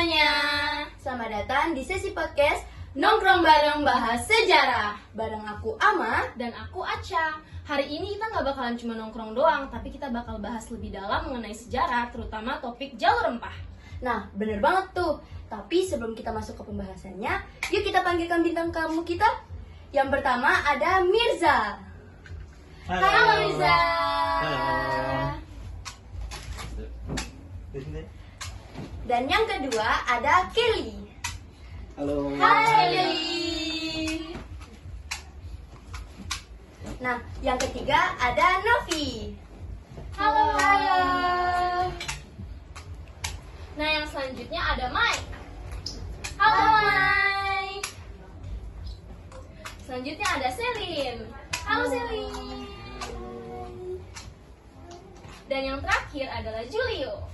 semuanya. Selamat datang di sesi podcast Nongkrong Bareng Bahas Sejarah. Bareng aku Ama Dan aku Aca. Hari ini kita nggak bakalan cuma nongkrong doang, tapi kita bakal bahas lebih dalam mengenai sejarah, terutama topik jalur rempah. Nah, bener banget tuh. Tapi sebelum kita masuk ke pembahasannya, yuk kita panggilkan bintang tamu kita. Yang pertama ada Mirza. Halo Mirza. Dan yang kedua ada Kelly. Halo. Hai Kelly. Nah, yang ketiga ada Novi. Halo. Nah, yang selanjutnya ada Mike. Halo Mike. Selanjutnya ada Selin. Halo Selin. Dan yang terakhir adalah Julio.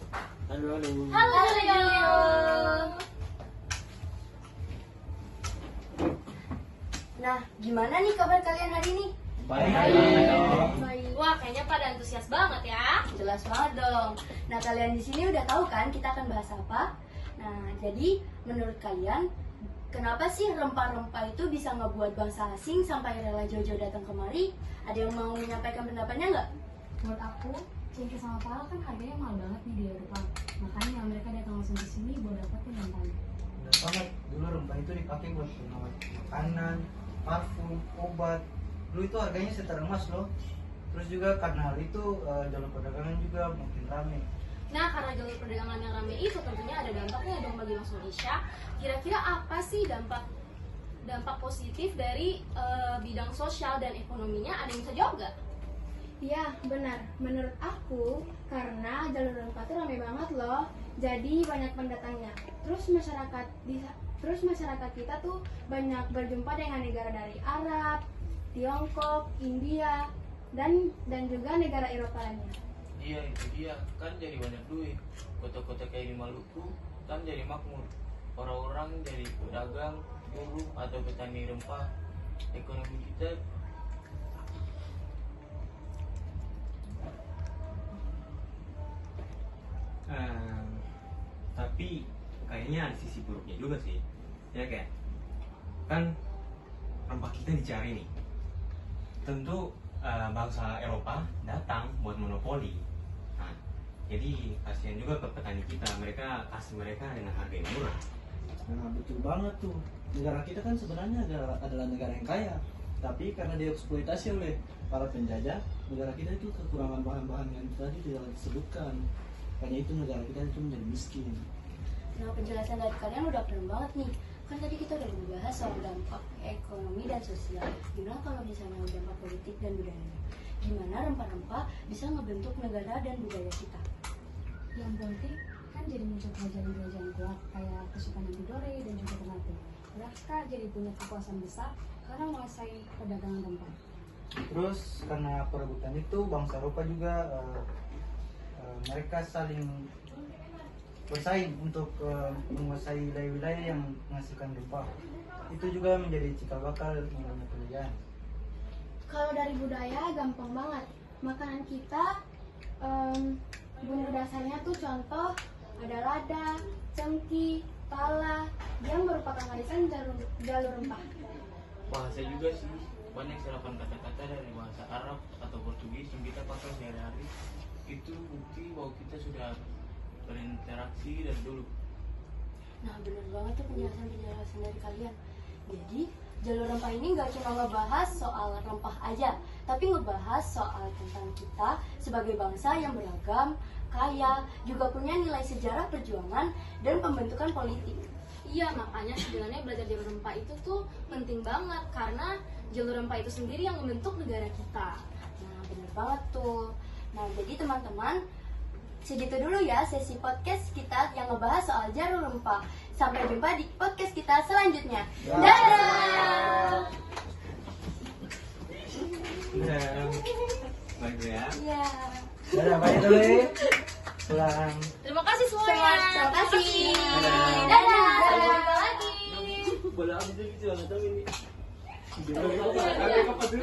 Halo. Halo Julio. Nah, gimana nih kabar kalian hari ini? Baik. Wah, kayaknya pada antusias banget ya. Jelas banget dong. Nah, kalian di sini udah tahu kan kita akan bahas apa? Nah, jadi menurut kalian kenapa sih rempah-rempah itu bisa ngebuat bangsa asing sampai rela jauh-jauh datang kemari? Ada yang mau menyampaikan pendapatnya nggak? Menurut aku, cengkeh sama pala kan harganya mahal banget nih di Eropa. Makanya mereka datang langsung ke sini buat dapetin rempahnya. Udah banget. Dulu rempah itu dipakai buat pengawet makanan, parfum, obat. Dulu itu harganya setara emas loh. Terus juga karena hal itu jalur perdagangan juga makin ramai. Nah, karena jalur perdagangan yang ramai itu tentunya ada dampaknya dong bagi bangsa Indonesia. Kira-kira apa sih dampak positif dari bidang sosial dan ekonominya? Ada yang bisa jawab nggak? Iya, benar. Menurut aku, karena jalur rempah itu ramai banget loh. Jadi banyak pendatangnya. Terus masyarakat kita tuh banyak berjumpa dengan negara dari Arab, Tiongkok, India, dan juga negara Eropa lainnya. Iya itu dia, kan jadi banyak duit. Kota-kota kayak di Maluku kan jadi makmur. Orang-orang jadi pedagang, buruh atau petani rempah. Ekonomi kita tapi kayaknya ada sisi buruknya juga sih. Ya kan rempah kita dicari nih. Tentu bangsa Eropa datang buat monopoli. Nah, jadi kasihan juga ke petani kita. Mereka kasih mereka dengan harga yang murah. Nah, betul banget tuh. Negara kita kan sebenarnya adalah negara yang kaya. Tapi karena dieksploitasi oleh para penjajah, negara kita itu kekurangan bahan-bahan yang tadi tidak disebutkan. Karena itu negara kita itu menjadi miskin. Nah, penjelasan dari kalian udah keren banget nih. Kan tadi kita udah membahas soal dampak ekonomi dan sosial. Gimana kalau misalnya dampak politik dan budaya? Gimana rempah-rempah bisa ngebentuk negara dan budaya kita? Yang penting kan jadi muncul kerajaan-kerajaan kuat kayak Kesultanan Tidore dan juga Ternate. Mereka jadi punya kekuasaan besar karena menguasai perdagangan rempah. Terus karena perebutan itu bangsa Eropa juga mereka saling bersaing untuk menguasai wilayah-wilayah yang menghasilkan rempah. Itu juga menjadi cikal bakal mulainya penjajahan. Kalau dari budaya gampang banget. Makanan kita bumbu dasarnya tuh contoh ada lada, cengki, pala yang merupakan warisan jalur rempah. bahasa juga sih. Banyak serapan kata-kata dari bahasa Arab atau Portugis yang kita pakai sehari-hari. Itu bukti bahwa kita sudah berinteraksi dari dulu. Nah, bener banget tuh penjelasan dari kalian. Jadi, jalur rempah ini nggak cuma ngebahas soal rempah aja, tapi ngebahas soal tentang kita sebagai bangsa yang beragam, kaya, juga punya nilai sejarah perjuangan dan pembentukan politik. Iya, makanya sebenarnya belajar jalur rempah itu tuh penting banget karena jalur rempah itu sendiri yang membentuk negara kita. Nah, bener banget tuh. Nah, jadi teman-teman, segitu dulu ya sesi podcast kita yang ngebahas soal jalur rempah. Sampai jumpa di podcast kita selanjutnya. Dadah! Baik ya. Iya. Dadah, balik dulu ya. Pulang. Terima kasih semuanya. Terima kasih. Dadah. Sampai jumpa lagi. Bola apa sih gitu nggak tahu ini.